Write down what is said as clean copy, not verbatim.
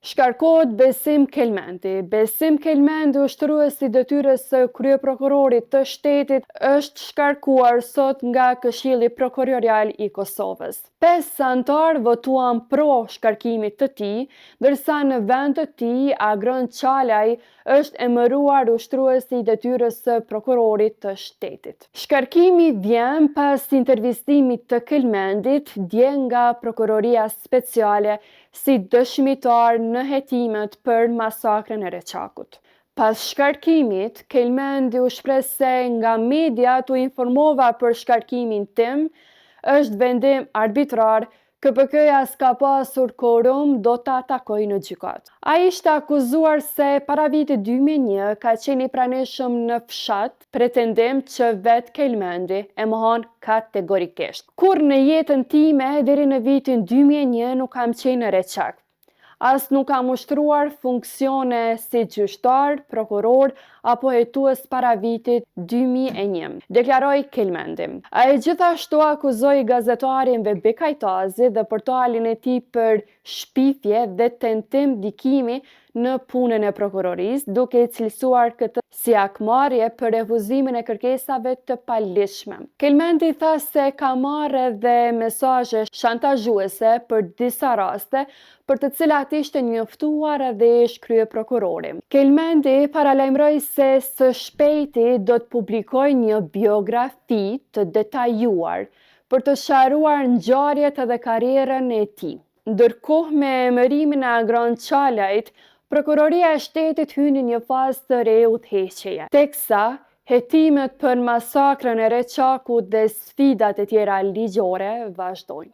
Shkarkohet Besim Kelmendi. Besim Kelmendi, ushtruesi i detyrës së kryeprokurorit të shtetit, është shkarkuar sot nga Këshilli Prokurorial i Kosovës. 5 anëtar votuan pro shkarkimit të tij, ndërsa në vend të tij Agron Çalaj është emëruar ushtruesi i detyrës së prokurorit të shtetit. Shkarkimi vjen pas intervistimit të Kelmendit dje nga Prokuroria Speciale si dëshmitar në hetimet për masakrën e Reçakut. Pas shkarkimit, Kelmendi u shpreh se nga mediat u informova për shkarkimin tim, është vendim arbitrar, KPK-ja s'ka pasur quorum, do ta takoj në gjykat. Ai ishte akuzuar se para vitit 2001 ka qenë i pranishëm në fshat, pretendim që vetë Kelmendi e mohon kategorikisht. Kur në jetën time deri në vitin 2001 nuk kam qenë në Reçak. As nuk kam ushtruar funksione si gjyqtar, prokuror apo hetues para vitit 2001, deklaroi Kelmendi. Ai gjithashtu akuzoi gazetarin Vebi Kajtazi dhe portalin e tij për shpifje dhe tentim ndikimi në punën e prokurorisë, duke i cilësuar këtë si akmarrje për refuzimin e kërkesave të paligjshme. Kelmendi tha se ka marrë edhe mesazhe shantazhuese për disa raste, për të cilat ishte njoftuar edhe ish kryeprokurori. Kelmendi paralajmëroi se së shpejti do të publikojë një biografi të detajuar për të sqaruar ngjarjet edhe karrierën e tij. Ndërkohë me emërimin e Agron Çalajit, Prokuroria e Shtetit hyn në një fazë të re udhëheqjeje, teksa hetimet për masakrën e Reçakut dhe sfidat e tjera ligjore vazhdojnë.